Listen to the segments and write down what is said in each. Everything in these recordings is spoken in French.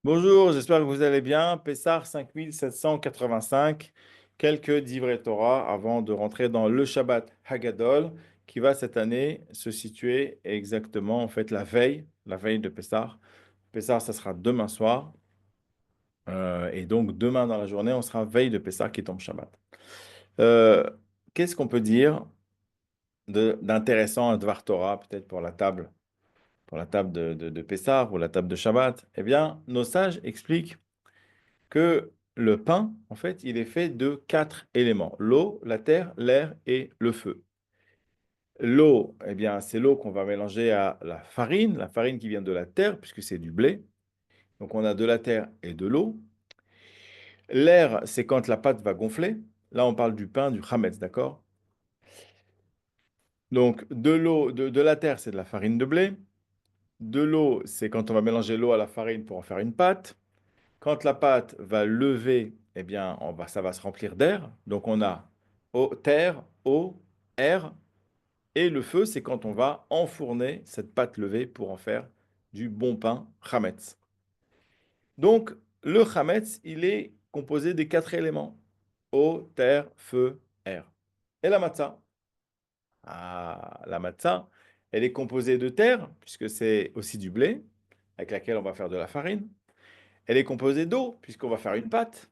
Bonjour, j'espère que vous allez bien. Pessah 5785, quelques divrei Torah avant de rentrer dans le Shabbat Hagadol qui va cette année se situer exactement en fait la veille de Pessah. Pessah, ça sera demain soir. Et donc demain dans la journée, on sera veille de Pessah qui tombe Shabbat. Euh, Qu'est-ce qu'on peut dire d'intéressant à Dvar Torah, peut-être pour la table de Pessah ou la table de Shabbat? Eh bien, nos sages expliquent que le pain, en fait, il est fait de quatre éléments: l'eau, la terre, l'air et le feu. L'eau, eh bien, c'est l'eau qu'on va mélanger à la farine qui vient de la terre, puisque c'est du blé. Donc, on a de la terre et de l'eau. L'air, c'est quand la pâte va gonfler. Là, on parle du pain, du chametz, d'accord? Donc, de l'eau, de la terre, c'est de la farine de blé. De l'eau, c'est quand on va mélanger l'eau à la farine pour en faire une pâte. Quand la pâte va lever, eh bien, ça va se remplir d'air. Donc, on a eau, terre, eau, air. Et le feu, c'est quand on va enfourner cette pâte levée pour en faire du bon pain chametz. Donc, le chametz, il est composé des quatre éléments: eau, terre, feu, air. Et la matzah? Ah, la matzah, elle est composée de terre, puisque c'est aussi du blé, avec laquelle on va faire de la farine. Elle est composée d'eau, puisqu'on va faire une pâte.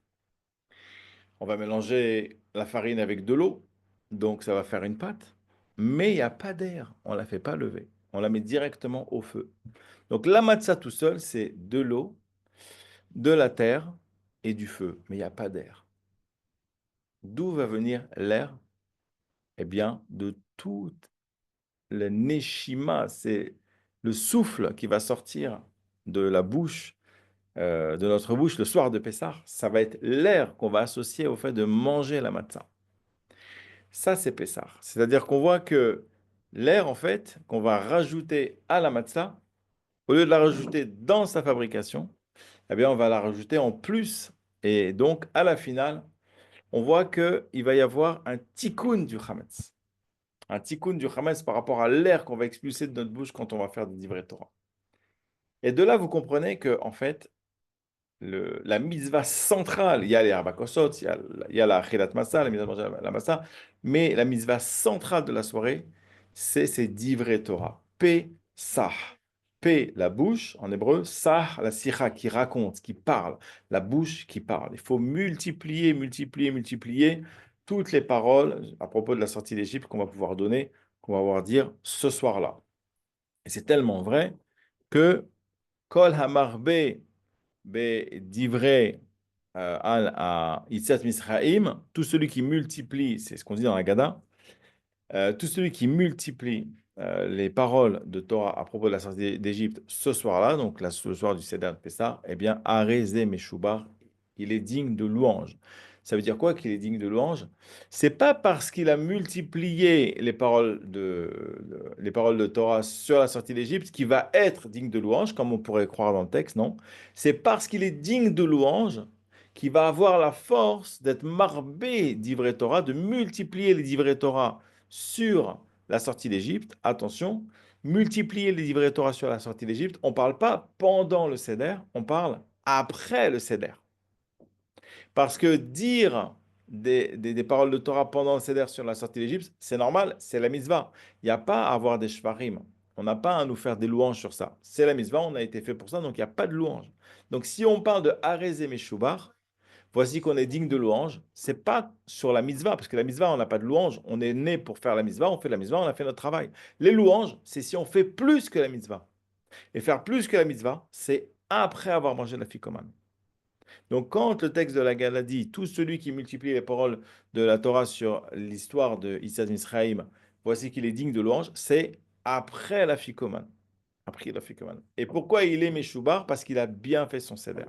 On va mélanger la farine avec de l'eau, donc ça va faire une pâte. Mais il n'y a pas d'air, on ne la fait pas lever. On la met directement au feu. Donc la matzah tout seul, c'est de l'eau, de la terre et du feu. Mais il n'y a pas d'air. D'où va venir l'air? Eh bien, de toute la neshima, c'est le souffle qui va sortir de la bouche, de notre bouche le soir de Pessah. Ça va être l'air qu'on va associer au fait de manger la matzah. Ça, c'est Pessah. C'est-à-dire qu'on voit que l'air, en fait, qu'on va rajouter à la matzah, au lieu de la rajouter dans sa fabrication, eh bien, on va la rajouter en plus. Et donc, à la finale, on voit qu'il va y avoir un tikkun du chametz. Un tikkun du chametz par rapport à l'air qu'on va expulser de notre bouche quand on va faire des divrei Torah. Et de là, vous comprenez que, en fait, la mitzvah centrale, il y a les Arba Kosot, il y a la Chilat Massa, la mitzvah de manger la Massa, mais la mitzvah centrale de la soirée, c'est ces divrei Torah. Sah. P, la bouche en hébreu, Sah, la sira qui raconte, qui parle, la bouche qui parle. Il faut multiplier, multiplier, multiplier toutes les paroles à propos de la sortie d'Égypte qu'on va pouvoir donner, qu'on va pouvoir dire ce soir-là. Et c'est tellement vrai que Kol Hamarbe divrei à Yitzhak Misraïm, tout celui qui multiplie, c'est ce qu'on dit dans la Gada, tout celui qui multiplie les paroles de Torah à propos de la sortie d'Égypte ce soir-là, donc là, ce soir du Seder de Pessah, eh bien, Arézé Meshubar, il est digne de louange. Ça veut dire quoi qu'il est digne de louange? C'est pas parce qu'il a multiplié les paroles de Torah sur la sortie d'Égypte qu'il va être digne de louange, comme on pourrait croire dans le texte, non. C'est parce qu'il est digne de louange qu'il va avoir la force d'être marbé d'ivrei Torah, de multiplier les divrei Torah sur la sortie d'Égypte. Attention, multiplier les livrets Torah sur la sortie d'Égypte, on ne parle pas pendant le Seder, on parle après le Seder. Parce que dire des paroles de Torah pendant le Seder sur la sortie d'Égypte, c'est normal, c'est la mitzvah. Il n'y a pas à avoir des shvarim. On n'a pas à nous faire des louanges sur ça. C'est la mitzvah, on a été fait pour ça, donc il n'y a pas de louange. Donc si on parle de Arezé Meshubar, voici qu'on est digne de louange. C'est pas sur la mitzvah, parce que la mitzvah, on n'a pas de louange. On est né pour faire la mitzvah, on fait la mitzvah, on a fait notre travail. Les louanges, c'est si on fait plus que la mitzvah. Et faire plus que la mitzvah, c'est après avoir mangé la ficomane. Donc, quand le texte de la Gala dit tout celui qui multiplie les paroles de la Torah sur l'histoire de Issa Misraïm, voici qu'il est digne de louange, c'est après la ficomane. Après la ficomane. Et pourquoi il est Meshubar? Parce qu'il a bien fait son seder.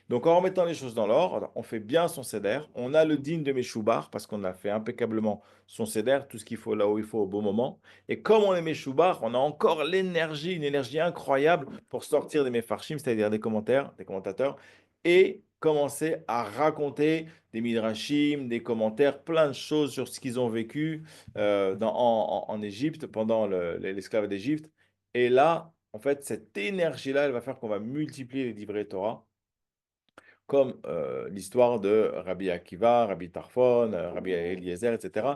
Donc, en remettant les choses dans l'ordre, on fait bien son seder. On a le digne de Meshubar parce qu'on a fait impeccablement son seder, tout ce qu'il faut là où il faut au bon moment. Et comme on est Meshubar, on a encore l'énergie, une énergie incroyable pour sortir des Mefarshim, c'est-à-dire des commentaires, des commentateurs, et commencer à raconter des midrashim, des commentaires, plein de choses sur ce qu'ils ont vécu en Égypte pendant l'esclavage d'Égypte. Et là, en fait, cette énergie-là, elle va faire qu'on va multiplier les livrets Torah, comme l'histoire de Rabbi Akiva, Rabbi Tarfon, Rabbi Eliezer, etc.,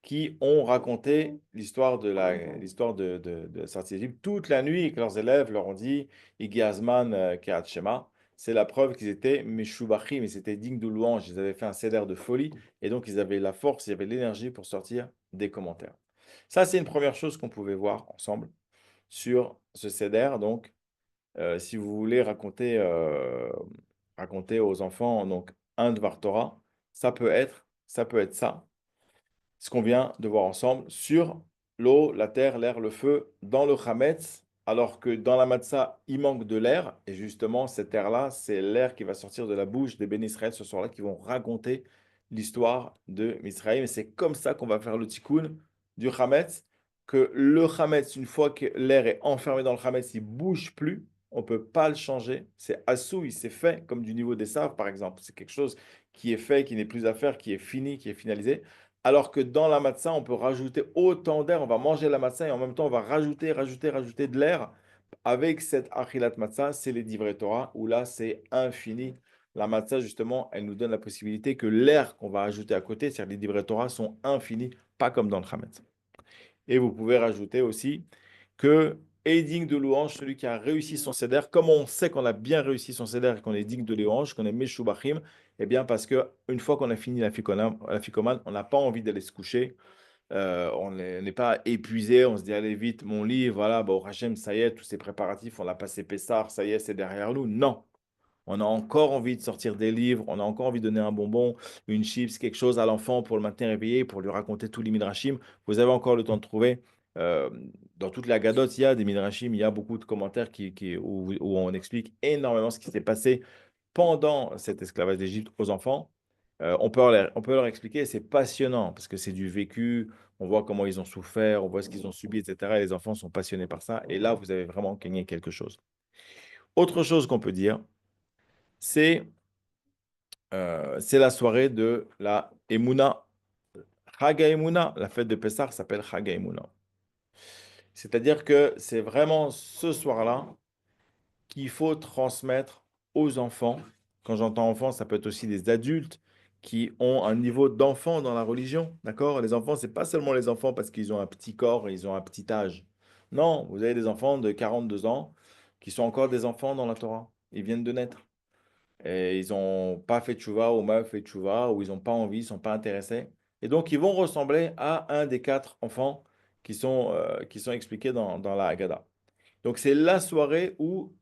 qui ont raconté l'histoire de la sortie d'Égypte toute la nuit et que leurs élèves leur ont dit Igi Azman Kehat Shema. C'est la preuve qu'ils étaient Meshubachim, ils étaient dignes de louange, ils avaient fait un céder de folie et donc ils avaient la force, ils avaient l'énergie pour sortir des commentaires. Ça, c'est une première chose qu'on pouvait voir ensemble sur ce céder. Donc, si vous voulez raconter aux enfants donc un Dvar Torah, ça peut être ça, ce qu'on vient de voir ensemble sur l'eau, la terre, l'air, le feu, dans le Chametz, alors que dans la Matzah, il manque de l'air, et justement, cet air-là, c'est l'air qui va sortir de la bouche des bénis Israël ce soir-là, qui vont raconter l'histoire de Misraïm, et c'est comme ça qu'on va faire le tikkun du Chametz, que le Chametz, une fois que l'air est enfermé dans le Chametz, il ne bouge plus, on ne peut pas le changer, c'est assou, il s'est fait, comme du niveau des saves, par exemple, c'est quelque chose qui est fait, qui n'est plus à faire, qui est fini, qui est finalisé. Alors que dans la matzah, on peut rajouter autant d'air. On va manger la matzah et en même temps, on va rajouter de l'air. Avec cette achilat matzah, c'est les divrei Torah, où là, c'est infini. La matzah, justement, elle nous donne la possibilité que l'air qu'on va ajouter à côté, c'est-à-dire les divrei Torah, sont infinis, pas comme dans le Chametz. Et vous pouvez rajouter aussi que est digne de louange celui qui a réussi son seder. Comment on sait qu'on a bien réussi son seder et qu'on est digne de louange, qu'on est Meshubachim? Eh bien, parce que une fois qu'on a fini la ficomane, on n'a pas envie d'aller se coucher. On n'est pas épuisé, on se dit allez vite, mon lit, voilà, bah, au Hachem, ça y est, tous ces préparatifs, on a passé Pessah, ça y est, c'est derrière nous. Non, on a encore envie de sortir des livres, on a encore envie de donner un bonbon, une chips, quelque chose à l'enfant pour le maintenir éveillé, pour lui raconter tous les midrashim. Vous avez encore le temps de trouver. euh, dans toute la Gadote, il y a des midrashim, il y a beaucoup de commentaires où on explique énormément ce qui s'est passé pendant cet esclavage d'Égypte aux enfants. On peut leur expliquer, c'est passionnant parce que c'est du vécu, on voit comment ils ont souffert, on voit ce qu'ils ont subi, etc. Et les enfants sont passionnés par ça. Et là, vous avez vraiment gagné quelque chose. Autre chose qu'on peut dire, c'est c'est la soirée de la Emouna. Chaga Emouna, la fête de Pessah s'appelle Chaga Emouna. C'est-à-dire que c'est vraiment ce soir-là qu'il faut transmettre aux enfants. Quand j'entends enfants, ça peut être aussi des adultes qui ont un niveau d'enfant dans la religion. D'accord? Les enfants, c'est pas seulement les enfants parce qu'ils ont un petit corps et ils ont un petit âge. Non, vous avez des enfants de 42 ans qui sont encore des enfants dans la Torah. Ils viennent de naître. Et ils n'ont pas fait tchouva ou mal fait tchouva, ou ils n'ont pas envie, ils ne sont pas intéressés. Et donc, ils vont ressembler à un des quatre enfants qui sont expliqués dans la Haggadah. Donc, c'est la soirée où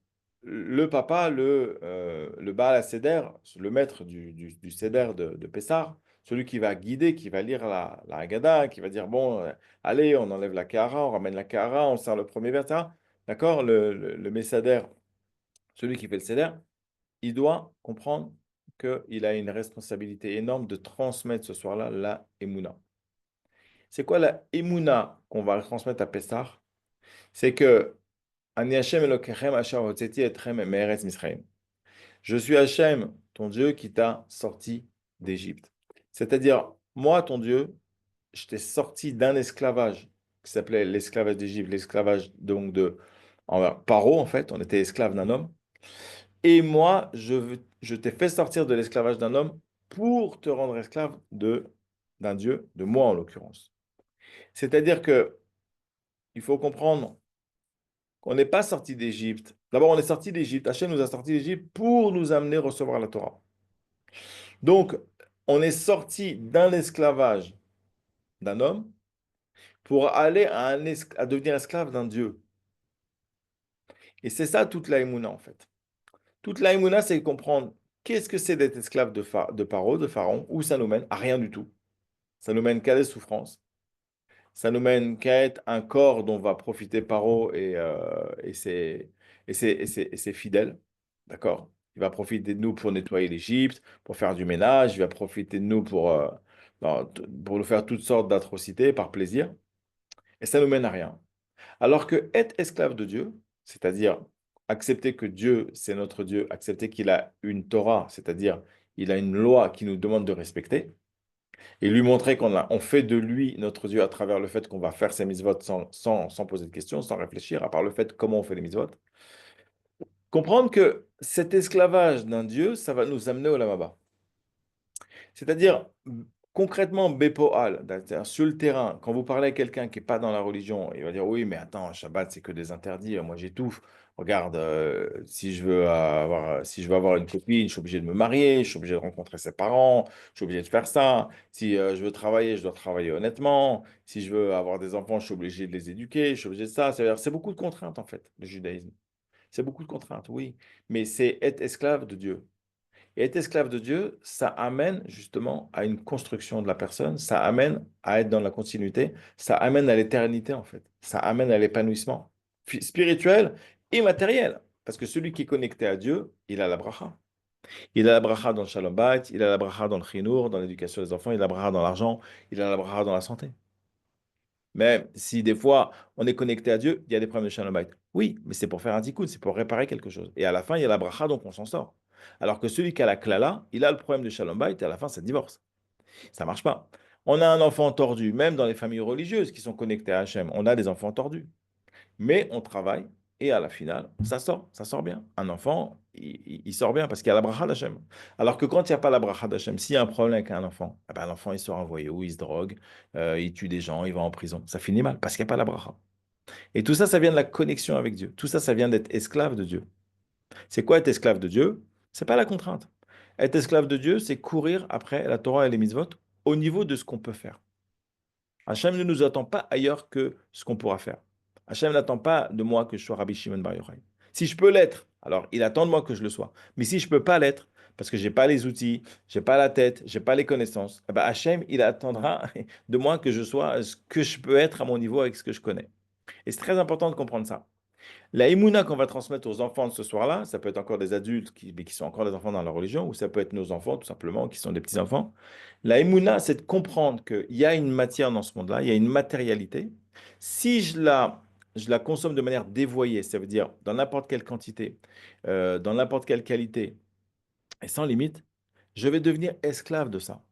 le papa, le Baal HaSeder, le maître du Seder de Pessah, celui qui va guider, qui va lire la Haggadah, qui va dire, bon, allez, on enlève la Kahara, on ramène la Kahara, on sert le premier verset. D'accord? Le Messader, celui qui fait le Seder, il doit comprendre qu'il a une responsabilité énorme de transmettre ce soir-là la Emouna. C'est quoi la Emouna qu'on va transmettre à Pessah? C'est que Ani Hashem Elokechem asher hotzeti etchem me'eretz Misraïm. Je suis Hashem, ton Dieu, qui t'a sorti d'Égypte. C'est-à-dire, moi, ton Dieu, je t'ai sorti d'un esclavage qui s'appelait l'esclavage d'Égypte, l'esclavage donc de Paro, en fait, on était esclave d'un homme. Et moi, je t'ai fait sortir de l'esclavage d'un homme pour te rendre esclave d'un Dieu, de moi en l'occurrence. C'est-à-dire que il faut comprendre qu'on n'est pas sorti d'Égypte. D'abord, on est sorti d'Égypte. Hachem nous a sorti d'Égypte pour nous amener à recevoir la Torah. Donc, on est sorti d'un esclavage d'un homme pour aller à devenir esclave d'un Dieu. Et c'est ça toute la Emouna, en fait. Toute la Emouna, c'est comprendre qu'est-ce que c'est d'être esclave de Paro, de Pharaon, où ça nous mène à rien du tout. Ça nous mène qu'à des souffrances. Ça nous mène qu'à être un corps dont va profiter Paro et ses fidèles. D'accord? Il va profiter de nous pour nettoyer l'Égypte, pour faire du ménage. Il va profiter de nous pour nous faire toutes sortes d'atrocités par plaisir. Et ça nous mène à rien. Alors que être esclave de Dieu, c'est-à-dire accepter que Dieu, c'est notre Dieu, accepter qu'il a une Torah, c'est-à-dire il a une loi qui nous demande de respecter, Et lui montrer on fait de lui notre Dieu à travers le fait qu'on va faire ses mitzvot sans poser de questions, sans réfléchir, à part le fait comment on fait les mitzvot. Comprendre que cet esclavage d'un Dieu, ça va nous amener au Lamaba. C'est-à-dire, concrètement, Bepoal, c'est-à-dire sur le terrain, quand vous parlez à quelqu'un qui n'est pas dans la religion, il va dire, oui, mais attends, Shabbat, c'est que des interdits, moi j'étouffe. Regarde, si je veux avoir une copine, je suis obligé de me marier, je suis obligé de rencontrer ses parents, je suis obligé de faire ça. Si je veux travailler, je dois travailler honnêtement. Si je veux avoir des enfants, je suis obligé de les éduquer, je suis obligé de ça. C'est-à-dire, c'est beaucoup de contraintes, en fait, le judaïsme. C'est beaucoup de contraintes, oui. Mais c'est être esclave de Dieu. Et être esclave de Dieu, ça amène justement à une construction de la personne, ça amène à être dans la continuité, ça amène à l'éternité en fait, ça amène à l'épanouissement spirituel et matériel. Parce que celui qui est connecté à Dieu, il a la bracha. Il a la bracha dans le shalom bayit, il a la bracha dans le chinour, dans l'éducation des enfants, il a la bracha dans l'argent, il a la bracha dans la santé. Mais si des fois on est connecté à Dieu, il y a des problèmes de shalom bayit. Oui, mais c'est pour faire un tikkun, c'est pour réparer quelque chose. Et à la fin, il y a la bracha, donc on s'en sort. Alors que celui qui a la klala, il a le problème de shalom bayit et à la fin, ça divorce. Ça marche pas. On a un enfant tordu, même dans les familles religieuses qui sont connectées à Hachem, on a des enfants tordus. Mais on travaille et à la finale, ça sort bien. Un enfant, il sort bien parce qu'il y a la bracha d'Hachem. Alors que quand il n'y a pas la bracha d'Hachem, s'il y a un problème avec un enfant, eh ben, l'enfant il sort envoyé où il se drogue, il tue des gens, il va en prison. Ça finit mal parce qu'il n'y a pas la bracha. Et tout ça, ça vient de la connexion avec Dieu. Tout ça, ça vient d'être esclave de Dieu. C'est quoi être esclave de Dieu? C'est pas la contrainte. Être esclave de Dieu, c'est courir après la Torah et les mitzvot au niveau de ce qu'on peut faire. Hachem ne nous attend pas ailleurs que ce qu'on pourra faire. Hachem n'attend pas de moi que je sois Rabbi Shimon Bar Yochai. Si je peux l'être, alors il attend de moi que je le sois. Mais si je ne peux pas l'être, parce que je n'ai pas les outils, je n'ai pas la tête, je n'ai pas les connaissances, eh ben Hachem, il attendra de moi que je sois ce que je peux être à mon niveau avec ce que je connais. Et c'est très important de comprendre ça. La Emouna qu'on va transmettre aux enfants de ce soir-là, ça peut être encore des adultes mais qui sont encore des enfants dans la religion, ou ça peut être nos enfants tout simplement, qui sont des petits-enfants. La Emouna, c'est de comprendre qu'il y a une matière dans ce monde-là, il y a une matérialité. Si je la consomme de manière dévoyée, ça veut dire dans n'importe quelle quantité, dans n'importe quelle qualité, et sans limite, je vais devenir esclave de ça.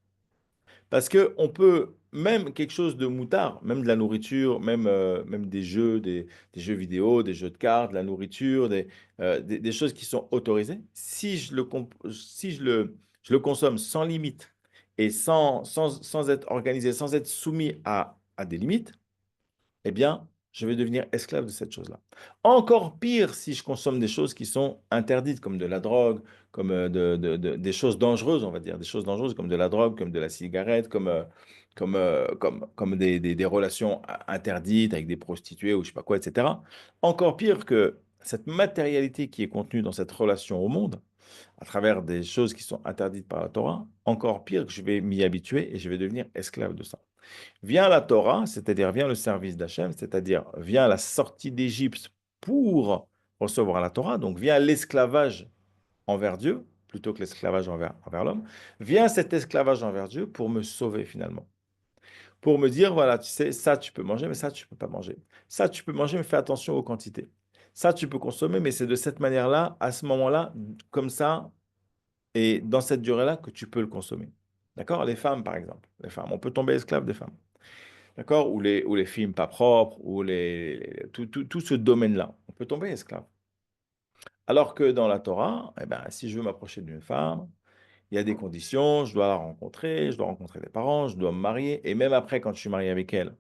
Parce que on peut, même quelque chose de moutard, même de la nourriture, même des jeux vidéo, des jeux de cartes, de la nourriture, des choses qui sont autorisées, si je le consomme sans limite et sans être organisé, sans être soumis à des limites, eh bien, je vais devenir esclave de cette chose-là. Encore pire si je consomme des choses qui sont interdites, comme de la drogue, comme des choses dangereuses, on va dire, des choses dangereuses comme de la drogue, comme de la cigarette, comme des relations interdites avec des prostituées ou je sais pas quoi, etc. Encore pire que cette matérialité qui est contenue dans cette relation au monde, à travers des choses qui sont interdites par la Torah, encore pire que je vais m'y habituer et je vais devenir esclave de ça. Vient la Torah, c'est-à-dire vient le service d'Hachem, c'est-à-dire vient la sortie d'Égypte pour recevoir la Torah, donc vient l'esclavage envers Dieu, plutôt que l'esclavage envers l'homme, vient cet esclavage envers Dieu pour me sauver finalement. Pour me dire, voilà, tu sais, ça tu peux manger, mais ça tu peux pas manger. Ça tu peux manger, mais fais attention aux quantités. Ça tu peux consommer, mais c'est de cette manière-là, à ce moment-là, comme ça, et dans cette durée-là que tu peux le consommer. D'accord? Les femmes, par exemple. Les femmes, on peut tomber esclave des femmes. D'accord? Ou les films pas propres, tout ce domaine-là. On peut tomber esclave. Alors que dans la Torah, eh ben, si je veux m'approcher d'une femme, il y a des conditions, je dois la rencontrer, je dois rencontrer des parents, je dois me marier, et même après, quand je suis marié avec elle,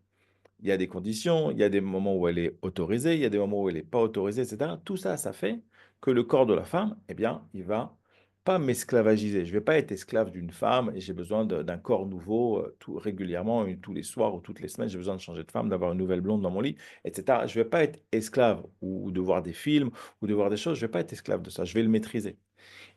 il y a des conditions, il y a des moments où elle est autorisée, il y a des moments où elle n'est pas autorisée, etc. Tout ça, ça fait que le corps de la femme, eh bien, il va pas m'esclavagiser. Je ne vais pas être esclave d'une femme et j'ai besoin d'un corps nouveau régulièrement, tous les soirs ou toutes les semaines, j'ai besoin de changer de femme, d'avoir une nouvelle blonde dans mon lit, etc. Je ne vais pas être esclave ou de voir des films ou de voir des choses, je ne vais pas être esclave de ça, je vais le maîtriser.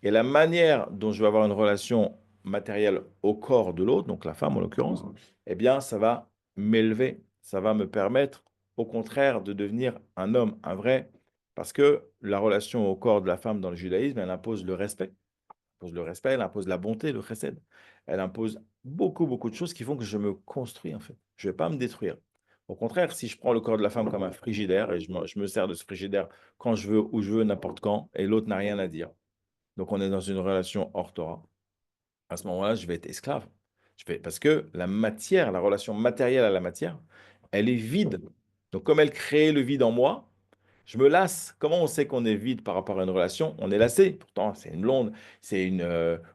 Et la manière dont je vais avoir une relation matérielle au corps de l'autre, donc la femme en l'occurrence, eh bien, ça va m'élever, ça va me permettre, au contraire, de devenir un homme, un vrai, parce que la relation au corps de la femme dans le judaïsme, elle impose le respect. Elle impose le respect, elle impose la bonté, le chesed. Elle impose beaucoup, beaucoup de choses qui font que je me construis, en fait. Je ne vais pas me détruire. Au contraire, si je prends le corps de la femme comme un frigidaire et je me sers de ce frigidaire quand je veux, où je veux, n'importe quand, et l'autre n'a rien à dire, donc, on est dans une relation hors Torah. À ce moment-là, je vais être esclave. Je fais, parce que la matière, la relation matérielle à la matière, elle est vide. Donc, comme elle crée le vide en moi, je me lasse. Comment on sait qu'on est vide par rapport à une relation? On est lassé. Pourtant, c'est une blonde, c'est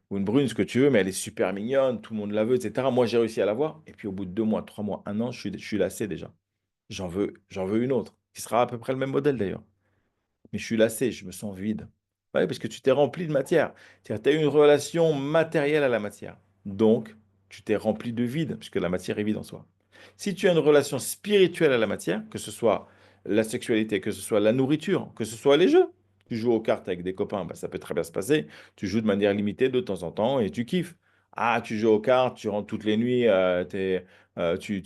ou une brune, ce que tu veux, mais elle est super mignonne, tout le monde la veut, etc. Moi, j'ai réussi à l'avoir. Et puis, au bout de 2 mois, 3 mois, un an, je suis lassé déjà. J'en veux une autre, qui sera à peu près le même modèle d'ailleurs. Mais je suis lassé, je me sens vide. Ouais, parce que tu t'es rempli de matière. Tu as eu une relation matérielle à la matière. Donc, tu t'es rempli de vide, puisque la matière est vide en soi. Si tu as une relation spirituelle à la matière, que ce soit la sexualité, que ce soit la nourriture, que ce soit les jeux, tu joues aux cartes avec des copains, bah, ça peut très bien se passer. Tu joues de manière limitée de temps en temps et tu kiffes. Ah, tu joues aux cartes, tu rentres toutes les nuits, tu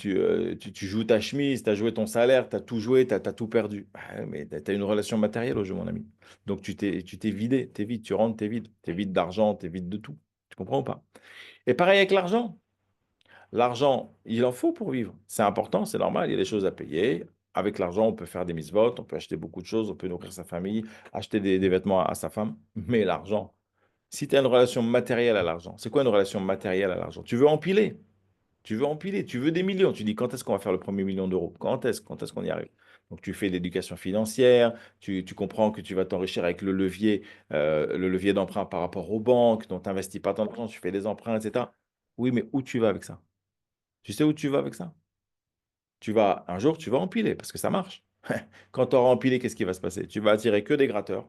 joues ta chemise, tu as joué ton salaire, tu as tout joué, tu as tout perdu. Ah, mais tu as une relation matérielle au jeu, mon ami. Donc tu t'es vidé, tu es vide, tu rentres, tu es vide. Tu es vide d'argent, tu es vide de tout. Tu comprends ou pas? Et pareil avec l'argent. L'argent, il en faut pour vivre. C'est important, c'est normal, il y a des choses à payer. Avec l'argent, on peut faire des mises-votes, on peut acheter beaucoup de choses, on peut nourrir sa famille, acheter des vêtements à sa femme. Mais l'argent, si tu as une relation matérielle à l'argent, c'est quoi une relation matérielle à l'argent? Tu veux empiler. Tu veux empiler, tu veux des millions. Tu dis quand est-ce qu'on va faire le premier million d'euros? Quand est-ce qu'on y arrive? Donc tu fais de l'éducation financière, tu comprends que tu vas t'enrichir avec le levier d'emprunt par rapport aux banques, donc tu n'investis pas tant d'argent, tu fais des emprunts, etc. Oui, mais où tu vas avec ça? Tu sais où tu vas avec ça? Un jour, tu vas empiler parce que ça marche. Quand tu auras empilé, qu'est-ce qui va se passer? Tu vas attirer que des gratteurs,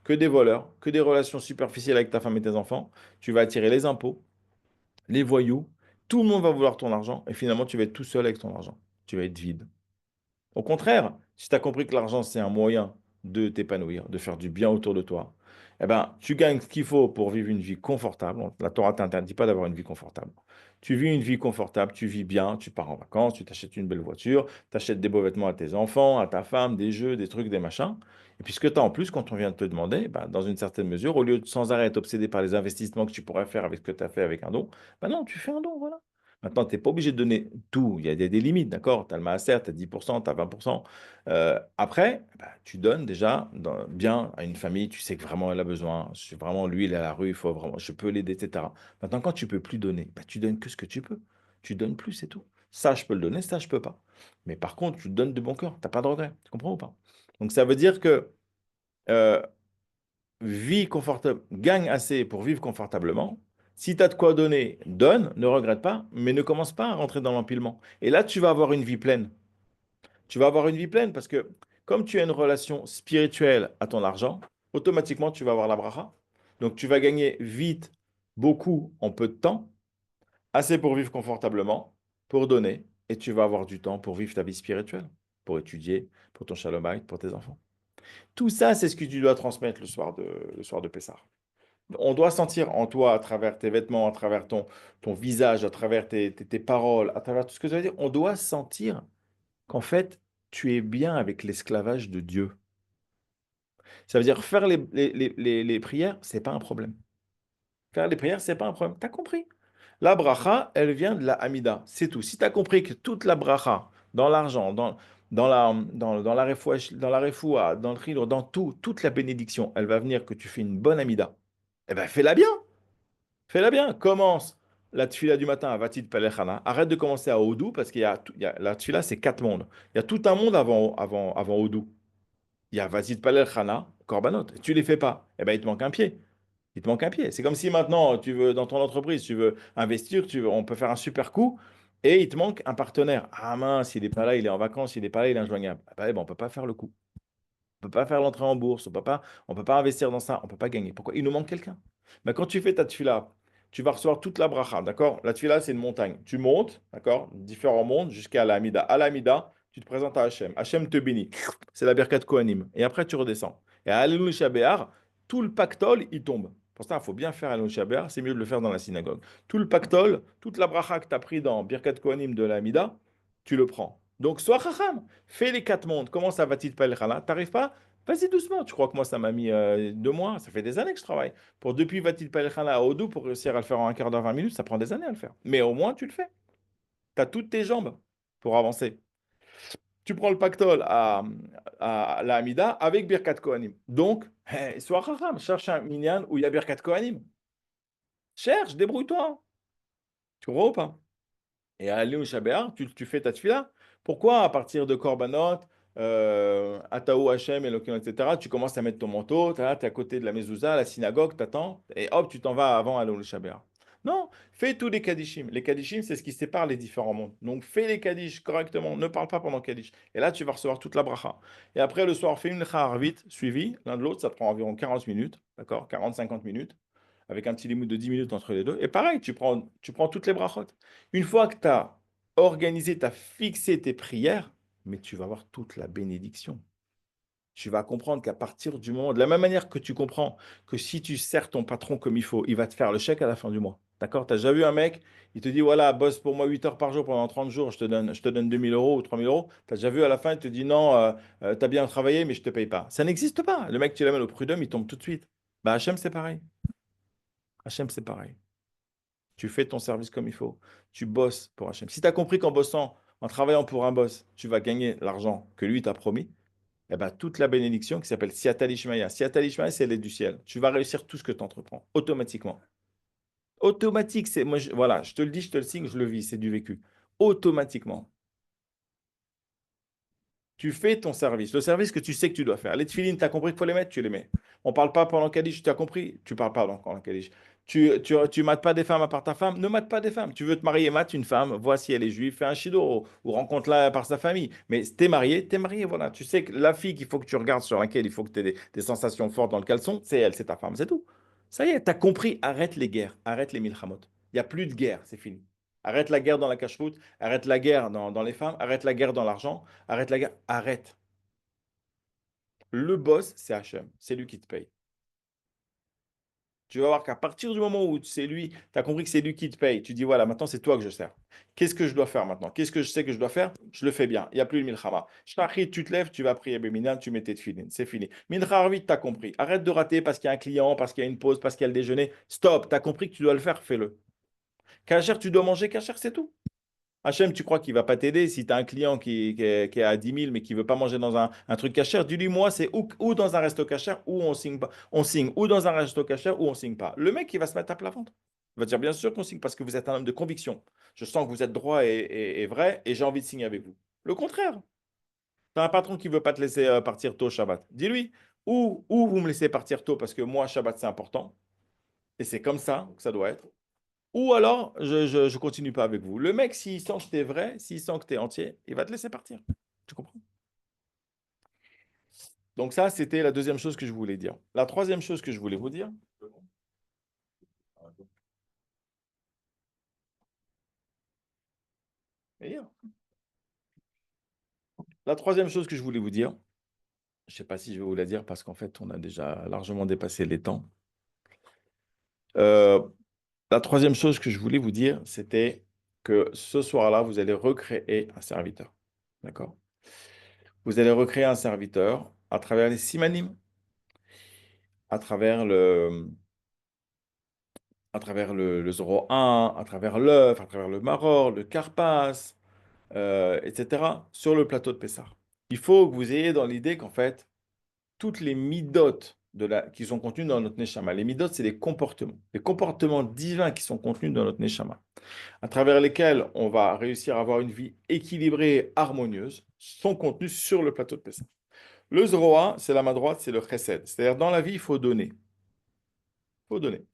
que des voleurs, que des relations superficielles avec ta femme et tes enfants. Tu vas attirer les impôts, les voyous, tout le monde va vouloir ton argent et finalement tu vas être tout seul avec ton argent. Tu vas être vide. Au contraire, si tu as compris que l'argent c'est un moyen de t'épanouir, de faire du bien autour de toi, eh ben, tu gagnes ce qu'il faut pour vivre une vie confortable. La Torah ne t'interdit pas d'avoir une vie confortable. Tu vis une vie confortable, tu vis bien, tu pars en vacances, tu t'achètes une belle voiture, tu achètes des beaux vêtements à tes enfants, à ta femme, des jeux, des trucs, des machins. Et puis ce que tu as en plus, quand on vient de te demander, ben, dans une certaine mesure, au lieu de sans arrêt être obsédé par les investissements que tu pourrais faire avec ce que tu as fait avec un don, ben non, tu fais un don, voilà. Maintenant, tu n'es pas obligé de donner tout. Il y a des limites, d'accord? Tu as le maaser, tu as 10%, tu as 20%. Après, bah, tu donnes déjà bien à une famille, tu sais que vraiment elle a besoin. Vraiment, lui, il est à la rue, il faut vraiment, je peux l'aider, etc. Maintenant, quand tu peux plus donner, bah, tu donnes que ce que tu peux. Tu donnes plus, c'est tout. Ça, je peux le donner, ça, je peux pas. Mais par contre, tu donnes de bon cœur. Tu n'as pas de regret. Tu comprends ou pas? Donc, ça veut dire que euh, vis confortable, gagne assez pour vivre confortablement. Si tu as de quoi donner, donne, ne regrette pas, mais ne commence pas à rentrer dans l'empilement. Et là, tu vas avoir une vie pleine. Tu vas avoir une vie pleine parce que comme tu as une relation spirituelle à ton argent, automatiquement, tu vas avoir la bracha. Donc, tu vas gagner vite, beaucoup, en peu de temps, assez pour vivre confortablement, pour donner, et tu vas avoir du temps pour vivre ta vie spirituelle, pour étudier, pour ton shalom bayit, pour tes enfants. Tout ça, c'est ce que tu dois transmettre le soir de Pessah. On doit sentir en toi, à travers tes vêtements, à travers ton visage, à travers tes paroles, à travers tout ce que tu vas dire, on doit sentir qu'en fait, tu es bien avec l'esclavage de Dieu. Ça veut dire faire les prières, c'est pas un problème. Faire les prières, c'est pas un problème. Tu as compris? La bracha, elle vient de la Hamida. C'est tout. Si tu as compris que toute la bracha, dans l'argent, dans la refoua, dans le chilo, dans tout, toute la bénédiction, elle va venir que tu fais une bonne Hamida. Eh bien, fais-la bien. Fais-la bien. Commence la tfila du matin à Vatit Pelechana. Arrête de commencer à Odou parce la tfila, c'est 4 mondes. Il y a tout un monde avant Odou. Il y a Vatit Pelechana, Korbanot. Tu les fais pas. Eh ben, il te manque un pied. Il te manque un pied. C'est comme si maintenant, tu veux, dans ton entreprise, tu veux investir, on peut faire un super coup et il te manque un partenaire. Ah mince, il n'est pas là, il est en vacances, il n'est pas là, il est injoignable. Ah ben, on ne peut pas faire le coup. On ne peut pas faire l'entrée en bourse, on peut pas investir dans ça, on ne peut pas gagner. Pourquoi? Il nous manque quelqu'un. Mais quand tu fais ta tefila, tu vas recevoir toute la bracha, d'accord? La tefila, c'est une montagne. Tu montes, d'accord? Différents mondes jusqu'à la Hamida. À la Hamida, tu te présentes à Hachem. Hachem te bénit. C'est la Birkat Kohanim. Et après, tu redescends. Et à Alelu Shabéar, tout le pactole, il tombe. Pour ça, il faut bien faire Alelu Shabéar. C'est mieux de le faire dans la synagogue. Tout le pactole, toute la bracha que tu as pris dans Birkat Kohanim de la Hamida, tu le prends. Donc, sois chacham. Fais les 4 mondes. Comment ça va-t-il pas? T'arrives pas? Vas-y doucement. Tu crois que moi, ça m'a mis 2 mois? Ça fait des années que je travaille. Pour depuis Vatil Palechana à Odoo, pour réussir à le faire en un quart d'heure, 20 minutes, ça prend des années à le faire. Mais au moins, tu le fais. Tu as toutes tes jambes pour avancer. Tu prends le pactole à la Hamida avec Birkat Kohanim. Donc, sois racham, cherche un minyan où il y a Birkat Kohanim. Cherche, débrouille-toi. Tu comprends ou pas? Et à Léon Shabéar, tu fais ta tefila. Pourquoi, à partir de Korbanot, Ataou Hachem, Elohim, etc., tu commences à mettre ton manteau, tu es à côté de la mezouza, la synagogue, tu attends, et hop, tu t'en vas avant à Léon Shabéar. Non, fais tous les Kadishim. Les Kadishim, c'est ce qui sépare les différents mondes. Donc fais les Kadish correctement, ne parle pas pendant Kadish. Et là, tu vas recevoir toute la bracha. Et après, le soir, fais une vite suivie, l'un de l'autre, ça te prend environ 40 minutes, d'accord? 40-50 minutes avec un petit limite de 10 minutes entre les deux. Et pareil, tu prends toutes les brachot. Une fois que tu as organisé, tu as fixé tes prières, mais tu vas avoir toute la bénédiction. Tu vas comprendre qu'à partir du moment, de la même manière que tu comprends que si tu sers ton patron comme il faut, il va te faire le chèque à la fin du mois. D'accord? Tu as déjà vu un mec, il te dit, voilà, bosse pour moi 8 heures par jour pendant 30 jours, je te donne 2 000 € ou 3 000 €. Tu as déjà vu à la fin, il te dit, non, tu as bien travaillé, mais je ne te paye pas. Ça n'existe pas. Le mec, tu l'amènes au prud'homme, il tombe tout de suite. Bah, Hachem, c'est pareil. Hachem, c'est pareil. Tu fais ton service comme il faut. Tu bosses pour Hachem. Si tu as compris qu'en bossant, en travaillant pour un boss, tu vas gagner l'argent que lui t'a promis, eh ben, toute la bénédiction qui s'appelle Siata Lishmaya. Siata Lishmaya, c'est l'aide du ciel. Tu vas réussir tout ce que tu entreprends, automatiquement. Automatique, c'est moi, voilà, je te le dis, je te le signe, je le vis, c'est du vécu. Automatiquement. Tu fais ton service, le service que tu sais que tu dois faire. Les tefilines, tu as compris qu'il faut les mettre, tu les mets. On ne parle pas pendant Kaddish, tu as compris? Tu ne parles pas pendant Kaddish. Tu mates pas des femmes à part ta femme, ne mate pas des femmes. Tu veux te marier, mate une femme, vois si elle est juive, fais un shido ou rencontre-la par sa famille. Mais t'es marié, voilà. Tu sais que la fille qu'il faut que tu regardes sur laquelle il faut que tu aies des sensations fortes dans le caleçon, c'est elle, c'est ta femme, c'est tout. Ça y est, tu as compris, arrête les guerres, arrête les milchamot. Il n'y a plus de guerre, c'est fini. Arrête la guerre dans la cache arrête la guerre dans les femmes, arrête la guerre dans l'argent. Arrête la guerre. Arrête. Le boss, c'est Hachem. C'est lui qui te paye. Tu vas voir qu'à partir du moment où c'est lui, tu as compris que c'est lui qui te paye, tu dis voilà, maintenant c'est toi que je sers. Qu'est-ce que je dois faire maintenant? Qu'est-ce que je sais que je dois faire? Je le fais bien. Il n'y a plus le milchama. Shachrit, tu te lèves, tu vas prier Béminan, tu mets tes tefilin. C'est fini. Mincha Arvit, tu as compris. Arrête de rater parce qu'il y a un client, parce qu'il y a une pause, parce qu'il y a le déjeuner. Stop. Tu as compris que tu dois le faire, fais-le. Kacher, tu dois manger, Kacher, c'est tout. Hachem, tu crois qu'il va pas t'aider si tu as un client qui est à 10 000 mais qui veut pas manger dans un truc cachère, dis-lui, moi, c'est ou dans un resto cachère ou on signe pas. On signe ou dans un resto cachère ou on signe pas. Le mec, il va se mettre à plat ventre. Il va dire, bien sûr qu'on signe parce que vous êtes un homme de conviction. Je sens que vous êtes droit et vrai et j'ai envie de signer avec vous. Le contraire. Tu as un patron qui veut pas te laisser partir tôt au Shabbat. Dis-lui, ou vous me laissez partir tôt parce que moi, Shabbat, c'est important. Et c'est comme ça que ça doit être. Ou alors, je continue pas avec vous. Le mec, s'il sent que tu es vrai, s'il sent que tu es entier, il va te laisser partir. Tu comprends? Donc ça, c'était la deuxième chose que je voulais dire. La troisième chose que je voulais vous dire, la troisième chose que je voulais vous dire, je ne sais pas si je vais vous la dire parce qu'en fait, on a déjà largement dépassé les temps. Euh, la troisième chose que je voulais vous dire, c'était que ce soir-là, vous allez recréer un serviteur. D'accord? Vous allez recréer un serviteur à travers les simanim, à travers le 0,1, à travers l'œuf, à travers le maror, le carpas, etc., sur le plateau de Pessah. Il faut que vous ayez dans l'idée qu'en fait, toutes les midotes qui sont contenues dans notre neshama, les midotes, c'est les comportements divins qui sont contenus dans notre neshama, à travers lesquels on va réussir à avoir une vie équilibrée et harmonieuse, sont contenus sur le plateau de Pessah. Le 0,1, c'est la main droite, c'est le chesed. C'est-à-dire, dans la vie, il faut donner. Il faut donner.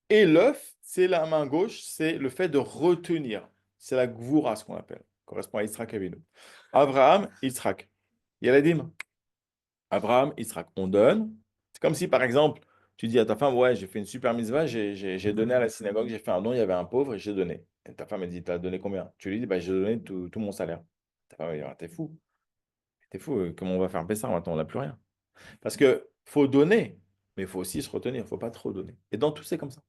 Et l'œuf, c'est la main gauche, c'est le fait de retenir. C'est la gvoura, ce qu'on appelle. Correspond à Yitzhak Avinu. Abraham, Yitzhak. Yaladim. Abraham, Yitzhak. On donne. C'est comme si, par exemple, tu dis à ta femme, ouais, j'ai fait une super mitzvah, j'ai donné à la synagogue, j'ai fait un don, il y avait un pauvre et j'ai donné. Et ta femme, elle dit, t'as donné combien? Tu lui dis, bah, j'ai donné tout mon salaire. Ta femme, elle dit, ah, t'es fou. T'es fou, comment on va faire ça maintenant? On n'a plus rien. Parce que faut donner, mais il faut aussi se retenir, il ne faut pas trop donner. Et dans tout, c'est comme ça.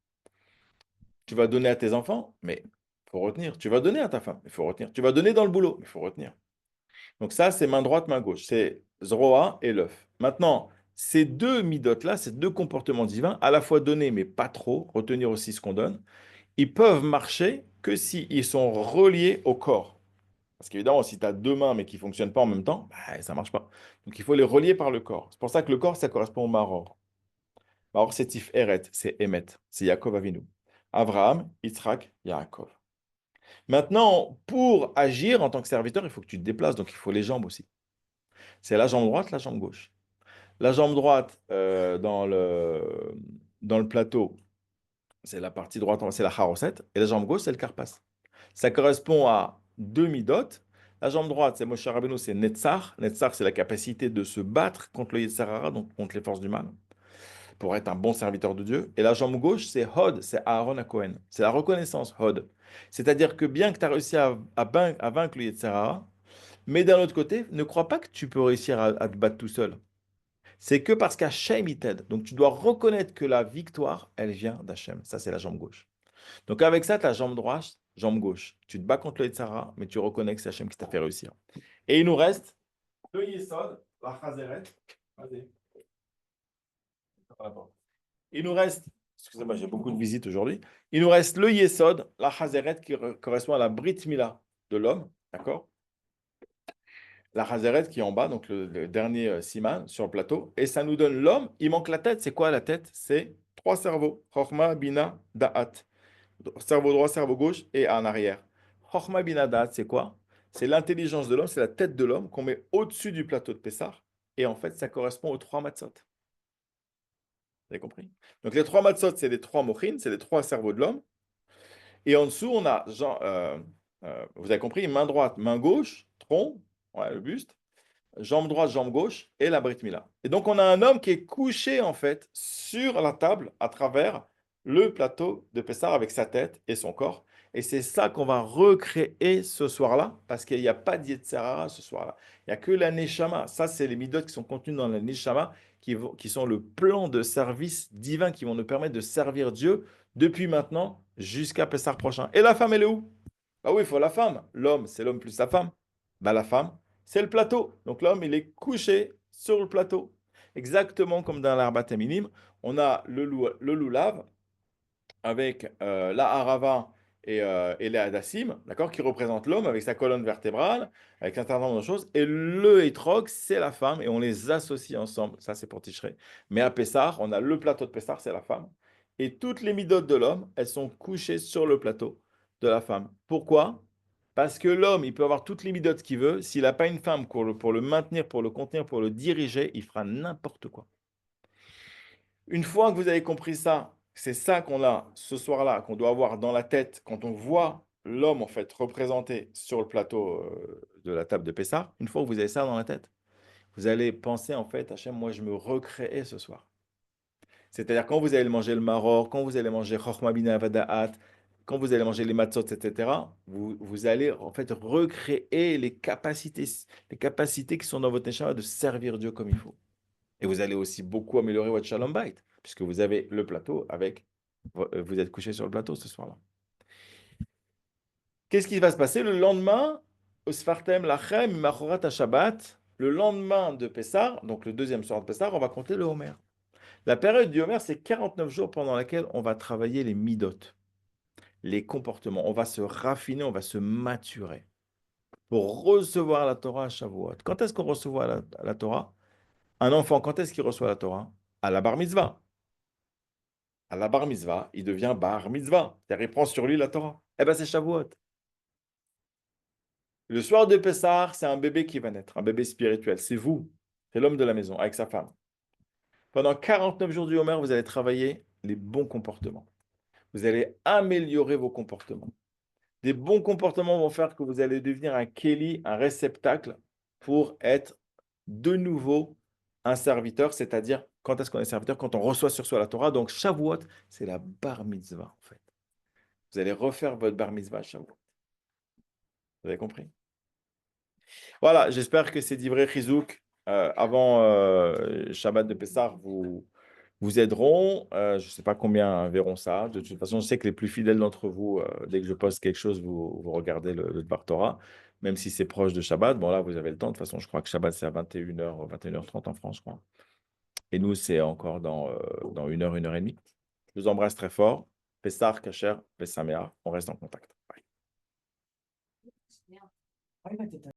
Tu vas donner à tes enfants, mais il faut retenir. Tu vas donner à ta femme, il faut retenir. Tu vas donner dans le boulot, mais il faut retenir. Donc ça, c'est main droite, main gauche. C'est Zroa et l'œuf. Maintenant, ces deux midotes-là, ces deux comportements divins, à la fois donner, mais pas trop, retenir aussi ce qu'on donne, ils peuvent marcher que s'ils sont reliés au corps. Parce qu'évidemment, si tu as deux mains, mais qui ne fonctionnent pas en même temps, bah, ça ne marche pas. Donc il faut les relier par le corps. C'est pour ça que le corps, ça correspond au maror. Maror, c'est Tif Eret, c'est Emet, c'est Yaakov Avinu. Abraham, Yitzhak, Yaakov. Maintenant, pour agir en tant que serviteur, il faut que tu te déplaces, donc il faut les jambes aussi. C'est la jambe droite, la jambe gauche. La jambe droite dans le plateau, c'est la partie droite, c'est la charosette, et la jambe gauche, c'est le karpas. Ça correspond à deux midot. La jambe droite, c'est Moshe Rabbeinu, c'est Netzar. Netzar, c'est la capacité de se battre contre le Yetzer Hara, donc contre les forces du mal, pour être un bon serviteur de Dieu. Et la jambe gauche, c'est Hod, c'est Aaron à Cohen. C'est la reconnaissance, Hod. C'est-à-dire que bien que tu as réussi à vaincre le Yetzer Hara, mais d'un autre côté, ne crois pas que tu peux réussir à te battre tout seul. C'est que parce qu'Hachem il t'aide. Donc tu dois reconnaître que la victoire, elle vient d'Hachem. Ça, c'est la jambe gauche. Donc avec ça, tu as jambe droite, jambe gauche. Tu te bats contre le Yetzara, mais tu reconnais que c'est Hachem qui t'a fait réussir. Et il nous reste le Yesod, la Chazeret. Vas-y. Il nous reste, excusez-moi, j'ai beaucoup de visites aujourd'hui. Il nous reste le Yesod, la Chazeret, qui correspond à la Brit Mila de l'homme. D'accord? La Chazeret qui est en bas, donc le dernier siman sur le plateau. Et ça nous donne l'homme. Il manque la tête. C'est quoi la tête? C'est trois cerveaux. Chorma, Bina, Da'at. Cerveau droit, cerveau gauche et en arrière. Chokhmah bin Hadad, c'est quoi? C'est l'intelligence de l'homme, c'est la tête de l'homme qu'on met au-dessus du plateau de Pessah. Et en fait, ça correspond aux trois matzot. Vous avez compris? Donc les trois matzot, c'est les trois mochines, c'est les trois cerveaux de l'homme. Et en dessous, on a, vous avez compris, main droite, main gauche, tronc, ouais, le buste, jambe droite, jambe gauche et la Brit Mila. Et donc, on a un homme qui est couché, en fait, sur la table à travers le plateau de Pessah avec sa tête et son corps. Et c'est ça qu'on va recréer ce soir-là, parce qu'il n'y a pas d'Yetzirah ce soir-là. Il n'y a que la Neshama. Ça, c'est les midot qui sont contenus dans la Neshama, qui sont le plan de service divin qui vont nous permettre de servir Dieu depuis maintenant jusqu'à Pessah prochain. Et la femme, elle est où? Ah oui, il faut la femme. L'homme, c'est l'homme plus sa femme. Bah, la femme, c'est le plateau. Donc l'homme, il est couché sur le plateau. Exactement comme dans l'Arbat Minim, on a le loulav avec la harava et les hadassim, d'accord, qui représentent l'homme avec sa colonne vertébrale, avec un certain nombre de choses. Et le hétrog, c'est la femme, et on les associe ensemble. Ça, c'est pour Tishrei. Mais à Pessah, on a le plateau de Pessah, c'est la femme. Et toutes les midotes de l'homme, elles sont couchées sur le plateau de la femme. Pourquoi? Parce que l'homme, il peut avoir toutes les midotes qu'il veut. S'il n'a pas une femme pour le maintenir, pour le contenir, pour le diriger, il fera n'importe quoi. Une fois que vous avez compris ça, c'est ça qu'on a ce soir-là, qu'on doit avoir dans la tête quand on voit l'homme en fait représenté sur le plateau de la table de Pessah. Une fois que vous avez ça dans la tête, vous allez penser en fait, Hachem, moi je me recréais ce soir. C'est-à-dire quand vous allez manger le maror, quand vous allez manger Chochma Bina Vada'at, quand vous allez manger les matzot, etc., vous allez en fait recréer les capacités qui sont dans votre neshama de servir Dieu comme il faut. Et vous allez aussi beaucoup améliorer votre shalom bait, puisque vous avez le plateau avec, vous êtes couché sur le plateau ce soir-là. Qu'est-ce qui va se passer le lendemain? Au Sfartem Lachem, Machorat Shabbat, le lendemain de Pessah, donc le deuxième soir de Pessah, on va compter le Homer. La période du Homer, c'est 49 jours pendant laquelle on va travailler les midot, les comportements. On va se raffiner, on va se maturer pour recevoir la Torah à Shavuot. Quand est-ce qu'on reçoit la Torah? Un enfant, quand est-ce qu'il reçoit la Torah? À la bar mitzvah. À la bar mitzvah, il devient bar mitzvah. C'est-à-dire, il prend sur lui la Torah. Eh bien, c'est Shavuot. Le soir de Pessah, c'est un bébé qui va naître, un bébé spirituel. C'est vous, c'est l'homme de la maison avec sa femme. Pendant 49 jours du Homer, vous allez travailler les bons comportements. Vous allez améliorer vos comportements. Des bons comportements vont faire que vous allez devenir un Kéli, un réceptacle pour être de nouveau un serviteur, c'est-à-dire quand est-ce qu'on est serviteur? Quand on reçoit sur soi la Torah. Donc Shavuot, c'est la bar mitzvah en fait. Vous allez refaire votre bar mitzvah à Shavuot. Vous avez compris? Voilà, j'espère que ces divrei chizouk avant Shabbat de Pessah vous aideront. Je ne sais pas combien verront ça. De toute façon, je sais que les plus fidèles d'entre vous, dès que je poste quelque chose, vous regardez le Dvar Torah, même si c'est proche de Shabbat. Bon, là, vous avez le temps. De toute façon, je crois que Shabbat, c'est à 21h, 21h30 en France, je crois. Et nous, c'est encore dans 1 heure et demie. Je vous embrasse très fort. Pessah, Kacher, Pessaméa. On reste en contact. Bye.